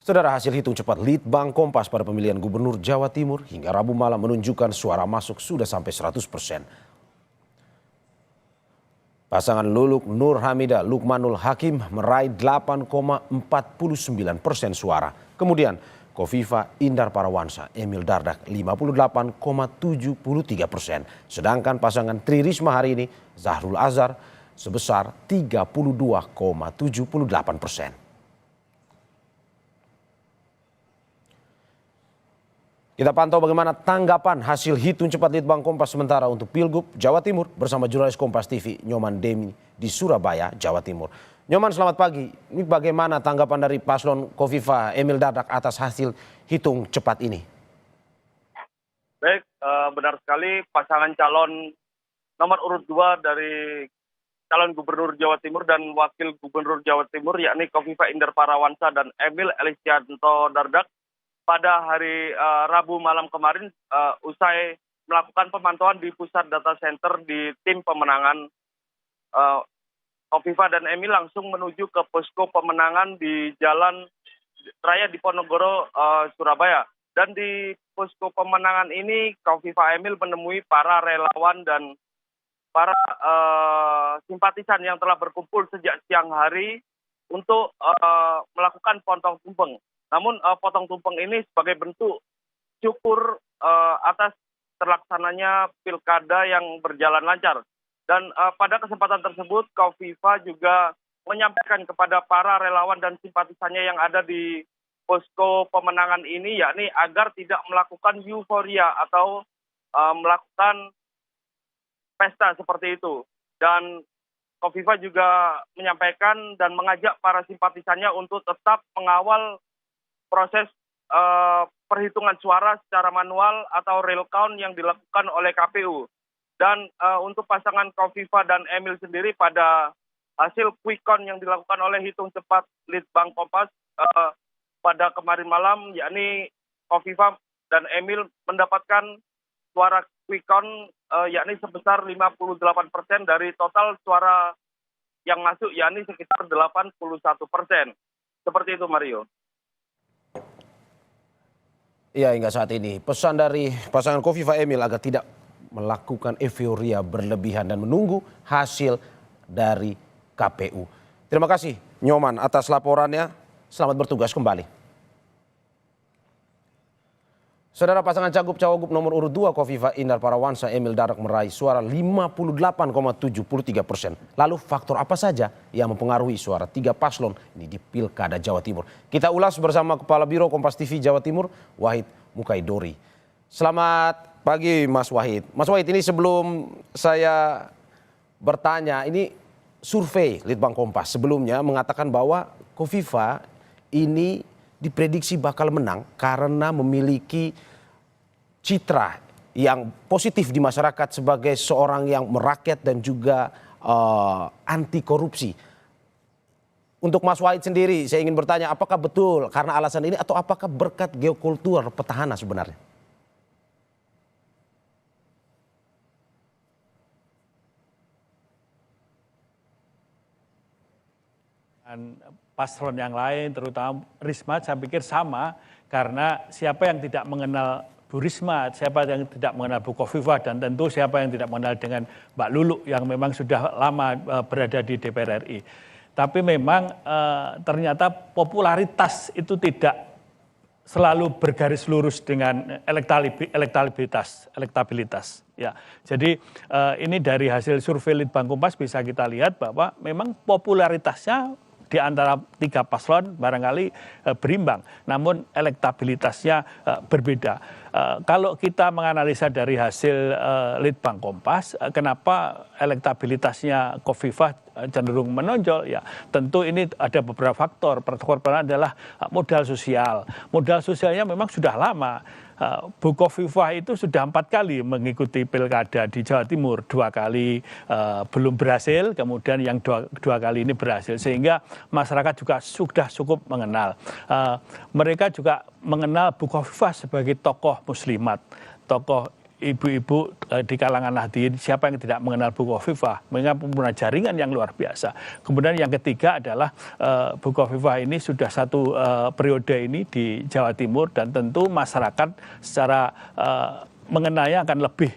Saudara, hasil hitung cepat Litbang Kompas pada pemilihan Gubernur Jawa Timur hingga Rabu malam menunjukkan suara masuk sudah sampai 100%. Pasangan Luluk Nur Hamidah Lukmanul Hakim meraih 8,49% suara. Kemudian Kofifa Indar Parawansa Emil Dardak 58,73%. Sedangkan pasangan Tri Risma hari ini Zahrul Azhar sebesar 32,78%. Kita pantau bagaimana tanggapan hasil hitung cepat Litbang Kompas sementara untuk Pilgub Jawa Timur bersama jurnalis Kompas TV Nyoman Demi di Surabaya, Jawa Timur. Nyoman, selamat pagi. Ini bagaimana tanggapan dari paslon Kofifa Emil Dardak atas hasil hitung cepat ini? Baik, benar sekali pasangan calon nomor urut 2 dari calon Gubernur Jawa Timur dan Wakil Gubernur Jawa Timur yakni Kofifa Indar Parawansa dan Emil Elestianto Dardak pada hari Rabu malam kemarin usai melakukan pemantauan di pusat data center di tim pemenangan, Kofifa dan Emil langsung menuju ke posko pemenangan di Jalan Raya Diponegoro, Surabaya. Dan di posko pemenangan ini Kofifa Emil menemui para relawan dan para simpatisan yang telah berkumpul sejak siang hari untuk melakukan potong tumpeng. Namun potong tumpeng ini sebagai bentuk syukur atas terlaksananya pilkada yang berjalan lancar. Dan pada kesempatan tersebut Kofifa juga menyampaikan kepada para relawan dan simpatisannya yang ada di posko pemenangan ini yakni agar tidak melakukan euforia atau melakukan pesta seperti itu. Dan Kofifa juga menyampaikan dan mengajak para simpatisannya untuk tetap mengawal proses perhitungan suara secara manual atau real count yang dilakukan oleh KPU. Dan untuk pasangan Kofifa dan Emil sendiri pada hasil quick count yang dilakukan oleh hitung cepat Litbang Kompas pada kemarin malam, yakni Kofifa dan Emil mendapatkan suara quick count yakni sebesar 58% dari total suara yang masuk, yakni sekitar 81%. Seperti itu, Mario. Iya, hingga saat ini pesan dari pasangan Kofifa Emil agar tidak melakukan euforia berlebihan dan menunggu hasil dari KPU. Terima kasih Nyoman atas laporannya. Selamat bertugas kembali. Saudara, pasangan Cagup-Cawagup nomor urut 2 Kofifa Indar Parawansa Emil Dardak meraih suara 58,73%. Lalu faktor apa saja yang mempengaruhi suara tiga paslon ini di Pilkada Jawa Timur? Kita ulas bersama Kepala Biro Kompas TV Jawa Timur, Wahid Mukaidori. Selamat pagi Mas Wahid. Mas Wahid, ini sebelum saya bertanya, ini survei Litbang Kompas sebelumnya mengatakan bahwa Kofifa ini diprediksi bakal menang karena memiliki citra yang positif di masyarakat sebagai seorang yang merakyat dan juga anti korupsi. Untuk Mas Wahid sendiri, saya ingin bertanya, apakah betul karena alasan ini atau apakah berkat geokultur petahana sebenarnya? Dan paslon yang lain terutama Risma saya pikir sama, karena siapa yang tidak mengenal Bu Risma, siapa yang tidak mengenal Bu Kofifa, dan tentu siapa yang tidak mengenal dengan Mbak Luluk yang memang sudah lama berada di DPR RI. Tapi memang ternyata popularitas itu tidak selalu bergaris lurus dengan elektabilitas. Ya, jadi ini dari hasil survei Litbang Kompas bisa kita lihat bahwa memang popularitasnya di antara tiga paslon barangkali berimbang, namun elektabilitasnya berbeda. Kalau kita menganalisa dari hasil Litbang Kompas, kenapa elektabilitasnya Kofifa cenderung menonjol? Ya, tentu ini ada beberapa faktor. Faktor pertama adalah modal sosial. Modal sosialnya memang sudah lama. Bu Kofifa itu sudah 4 kali mengikuti pilkada di Jawa Timur, 2 kali belum berhasil, kemudian yang dua kali ini berhasil, sehingga masyarakat juga sudah cukup mengenal. Mereka juga mengenal Bu Kofifa sebagai tokoh muslimat, tokoh ibu-ibu di kalangan Nahdien, siapa yang tidak mengenal Bu Khofifah, mereka punya jaringan yang luar biasa. Kemudian yang ketiga adalah Bu Khofifah ini sudah satu periode ini di Jawa Timur, dan tentu masyarakat secara mengenalnya akan lebih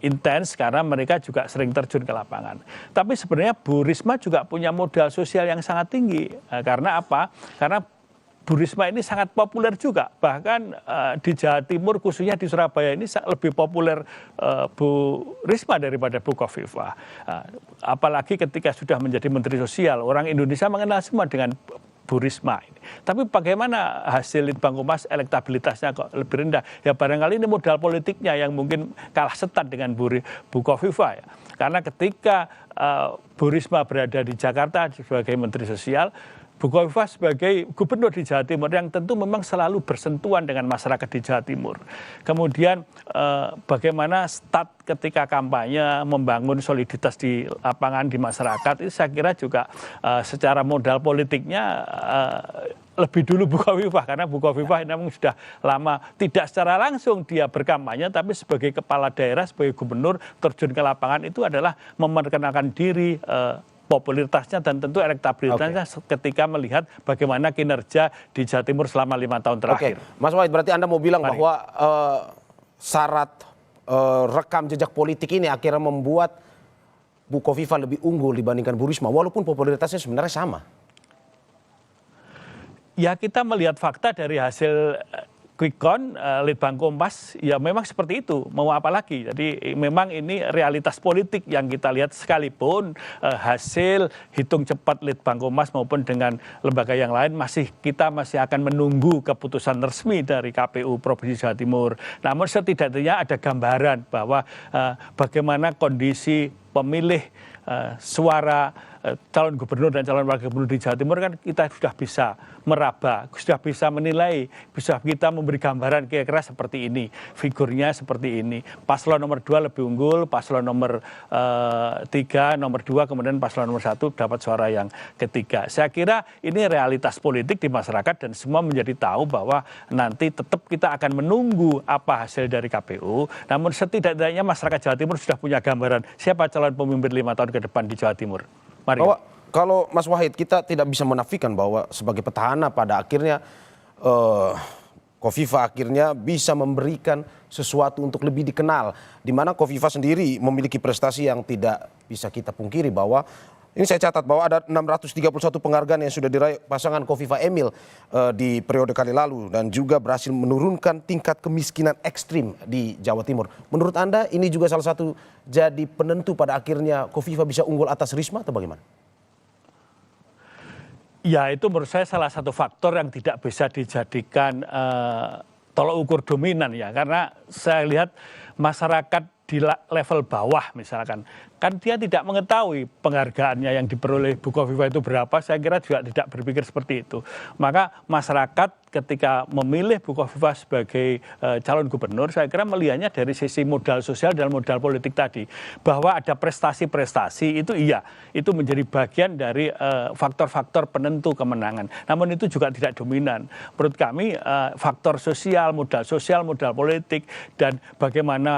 intens karena mereka juga sering terjun ke lapangan. Tapi sebenarnya Bu Risma juga punya modal sosial yang sangat tinggi. Karena apa? Karena Bu Risma ini sangat populer juga. Bahkan di Jawa Timur, khususnya di Surabaya ini lebih populer Bu Risma daripada Bu Khofifah. Apalagi ketika sudah menjadi Menteri Sosial, orang Indonesia mengenal semua dengan Bu Risma ini. Tapi bagaimana hasil Litbangkompas elektabilitasnya kok lebih rendah? Ya barangkali ini modal politiknya yang mungkin kalah setat dengan Bu Khofifah ya. Karena ketika Bu Risma berada di Jakarta sebagai Menteri Sosial, Bu Khofifah sebagai gubernur di Jawa Timur yang tentu memang selalu bersentuhan dengan masyarakat di Jawa Timur. Kemudian bagaimana start ketika kampanye membangun soliditas di lapangan di masyarakat, itu saya kira juga secara modal politiknya lebih dulu Bu Khofifah, karena Bu Khofifah memang sudah lama tidak secara langsung dia berkampanye, tapi sebagai kepala daerah, sebagai gubernur terjun ke lapangan itu adalah memperkenalkan diri, popularitasnya dan tentu elektabilitasnya ketika melihat bagaimana kinerja di Jawa Timur selama 5 tahun terakhir. Mas Wahid, berarti Anda mau bilang bahwa syarat rekam jejak politik ini akhirnya membuat Bu Khofifah lebih unggul dibandingkan Bu Risma, walaupun popularitasnya sebenarnya sama. Ya, kita melihat fakta dari hasil quick count Litbangkompas, ya memang seperti itu, mau apa lagi. Jadi memang ini realitas politik yang kita lihat, sekalipun hasil hitung cepat Litbangkompas maupun dengan lembaga yang lain kita masih akan menunggu keputusan resmi dari KPU Provinsi Jawa Timur. Namun setidaknya ada gambaran bahwa bagaimana kondisi pemilih suara calon gubernur dan calon wakil gubernur di Jawa Timur kan kita sudah bisa meraba, sudah bisa menilai, bisa kita memberi gambaran kira-kira seperti ini, figurnya seperti ini. Paslon nomor 2 lebih unggul, paslon nomor 3, nomor 2, kemudian paslon nomor 1 dapat suara yang ketiga. Saya kira ini realitas politik di masyarakat dan semua menjadi tahu bahwa nanti tetap kita akan menunggu apa hasil dari KPU. Namun setidaknya masyarakat Jawa Timur sudah punya gambaran siapa calon pemimpin 5 tahun ke depan di Jawa Timur. Bahwa kalau Mas Wahid, kita tidak bisa menafikan bahwa sebagai petahana pada akhirnya Khofifah akhirnya bisa memberikan sesuatu untuk lebih dikenal. Di mana Khofifah sendiri memiliki prestasi yang tidak bisa kita pungkiri, bahwa ini saya catat bahwa ada 631 penghargaan yang sudah diraih pasangan Khofifah Emil di periode kali lalu, dan juga berhasil menurunkan tingkat kemiskinan ekstrim di Jawa Timur. Menurut Anda ini juga salah satu jadi penentu pada akhirnya Khofifah bisa unggul atas Risma atau bagaimana? Ya, itu menurut saya salah satu faktor yang tidak bisa dijadikan tolok ukur dominan ya, karena saya lihat masyarakat di level bawah misalkan, kan dia tidak mengetahui penghargaannya yang diperoleh Bu Khofifah itu berapa, saya kira juga tidak berpikir seperti itu. Maka masyarakat ketika memilih Bu Khofifah sebagai calon gubernur, saya kira melihatnya dari sisi modal sosial dan modal politik tadi. Bahwa ada prestasi-prestasi itu iya, itu menjadi bagian dari faktor-faktor penentu kemenangan. Namun itu juga tidak dominan. Menurut kami faktor sosial, modal politik, dan bagaimana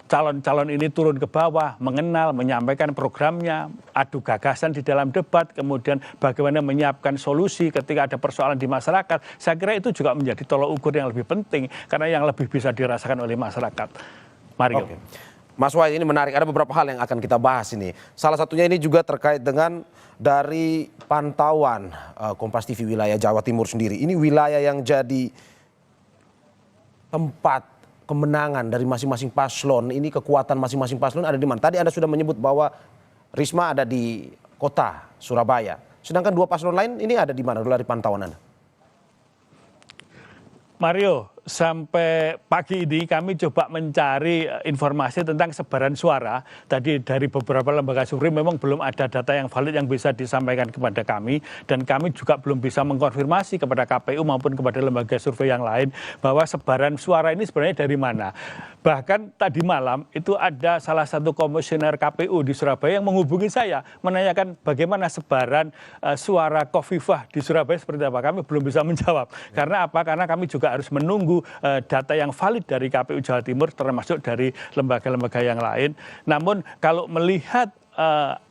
calon-calon ini turun ke bawah, mengenal, menyampaikan programnya, adu gagasan di dalam debat, kemudian bagaimana menyiapkan solusi ketika ada persoalan di masyarakat. Saya kira itu juga menjadi tolok ukur yang lebih penting, karena yang lebih bisa dirasakan oleh masyarakat. Mario. Oke. Mas Wahid, ini menarik, ada beberapa hal yang akan kita bahas ini. Salah satunya ini juga terkait dengan dari pantauan Kompas TV wilayah Jawa Timur sendiri. Ini wilayah yang jadi tempat kemenangan dari masing-masing paslon. Ini kekuatan masing-masing paslon ada di mana? Tadi Anda sudah menyebut bahwa Risma ada di kota Surabaya. Sedangkan dua paslon lain ini ada di mana dari pantauan Anda? Mario, sampai pagi ini kami coba mencari informasi tentang sebaran suara. Tadi dari beberapa lembaga survei memang belum ada data yang valid yang bisa disampaikan kepada kami. Dan kami juga belum bisa mengkonfirmasi kepada KPU maupun kepada lembaga survei yang lain bahwa sebaran suara ini sebenarnya dari mana. Bahkan tadi malam itu ada salah satu komisioner KPU di Surabaya yang menghubungi saya, menanyakan bagaimana sebaran suara Khofifah di Surabaya seperti apa. Kami belum bisa menjawab. Karena apa? Karena kami juga harus menunggu menunggu data yang valid dari KPU Jawa Timur termasuk dari lembaga-lembaga yang lain. Namun kalau melihat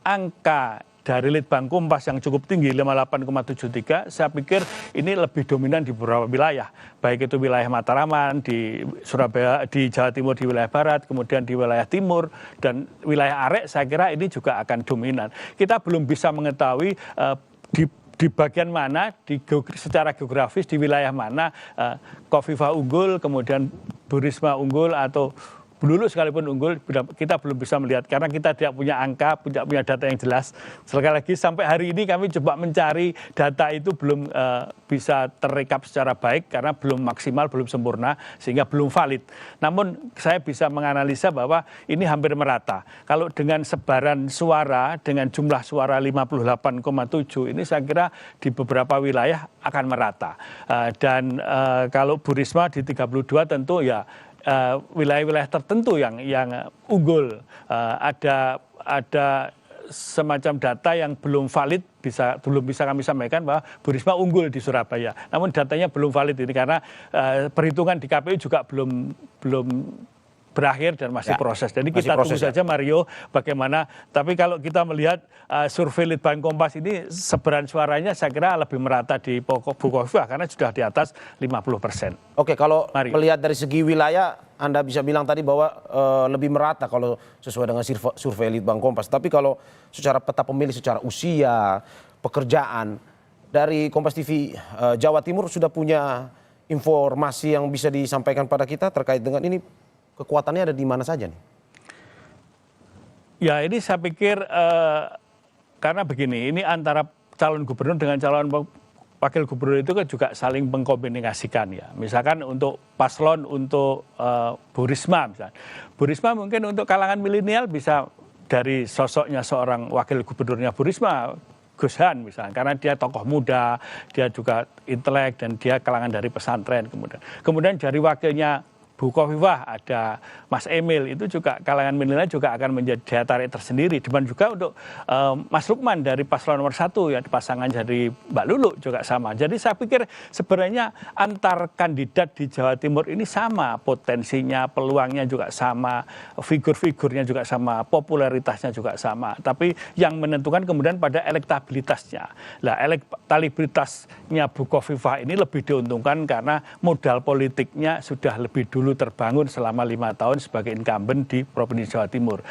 angka dari Litbang Kompas yang cukup tinggi 58,73, saya pikir ini lebih dominan di beberapa wilayah, baik itu wilayah Mataraman, di Surabaya, di Jawa Timur, di wilayah Barat, kemudian di wilayah Timur, dan wilayah Arek saya kira ini juga akan dominan. Kita belum bisa mengetahui di bagian mana, secara geografis di wilayah mana Khofifah unggul, kemudian Bu Risma unggul, atau Bu Lulu sekalipun unggul, kita belum bisa melihat karena kita tidak punya angka, tidak punya data yang jelas. Sekali lagi sampai hari ini kami coba mencari data itu belum bisa terrekap secara baik karena belum maksimal, belum sempurna sehingga belum valid. Namun saya bisa menganalisa bahwa ini hampir merata. Kalau dengan sebaran suara dengan jumlah suara 58,7 ini saya kira di beberapa wilayah akan merata. Dan kalau Bu Risma di 32 tentu ya wilayah-wilayah tertentu yang unggul. Ada semacam data yang belum valid, belum bisa kami sampaikan bahwa Bu Risma unggul di Surabaya. Namun datanya belum valid ini karena perhitungan di KPU juga belum berakhir dan masih proses. Jadi kita tunggu saja Mario bagaimana. Tapi kalau kita melihat survei Litbang Kompas ini sebaran suaranya saya kira lebih merata di Bu Khofifah karena sudah di atas 50%. Oke, kalau Mario, melihat dari segi wilayah, Anda bisa bilang tadi bahwa lebih merata kalau sesuai dengan survei Litbang Kompas. Tapi kalau secara peta pemilih, secara usia, pekerjaan, dari Kompas TV Jawa Timur sudah punya informasi yang bisa disampaikan pada kita terkait dengan ini, kekuatannya ada di mana saja nih? Ya ini saya pikir karena begini, ini antara calon gubernur dengan calon wakil gubernur itu kan juga saling mengkomunikasikan ya. Misalkan untuk paslon untuk Bu Risma misalnya. Bu Risma mungkin untuk kalangan milenial bisa dari sosoknya seorang wakil gubernurnya Bu Risma, Gus Han misalnya, karena dia tokoh muda, dia juga intelek dan dia kalangan dari pesantren kemudian dari wakilnya Bu Khofifah ada Mas Emil, itu juga kalangan milenial juga akan menjadi daya tarik tersendiri. Dan juga untuk Mas Lukman dari paslon nomor 1 ya, pasangan dari Mbak Lulu juga sama. Jadi saya pikir sebenarnya antar kandidat di Jawa Timur ini sama potensinya, peluangnya juga sama, figur-figurnya juga sama, popularitasnya juga sama. Tapi yang menentukan kemudian pada elektabilitasnya. Nah, elektabilitasnya Bu Khofifah ini lebih diuntungkan karena modal politiknya sudah lebih dulu terbangun selama 5 tahun sebagai incumbent di Provinsi Jawa Timur.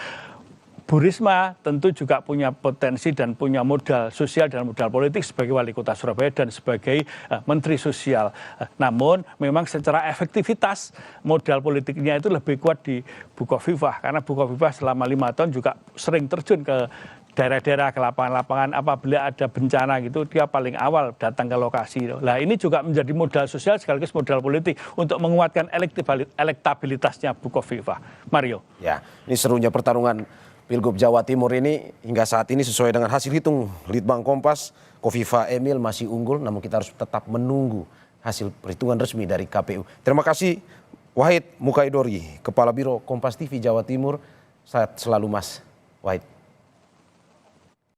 Bu Risma tentu juga punya potensi dan punya modal sosial dan modal politik sebagai wali kota Surabaya dan sebagai menteri sosial. Namun memang secara efektivitas modal politiknya itu lebih kuat di Bu Khofifah karena Bu Khofifah selama 5 tahun juga sering terjun ke daerah-daerah, ke lapangan-lapangan, apabila ada bencana gitu, dia paling awal datang ke lokasi. Nah ini juga menjadi modal sosial sekaligus modal politik untuk menguatkan elektabilitasnya Bu Khofifah. Mario. Ya, ini serunya pertarungan Pilgub Jawa Timur ini hingga saat ini sesuai dengan hasil hitung Litbang Kompas, Khofifah Emil masih unggul, namun kita harus tetap menunggu hasil perhitungan resmi dari KPU. Terima kasih Wahid Mukaidori, Kepala Biro Kompas TV Jawa Timur. Sehat selalu Mas Wahid.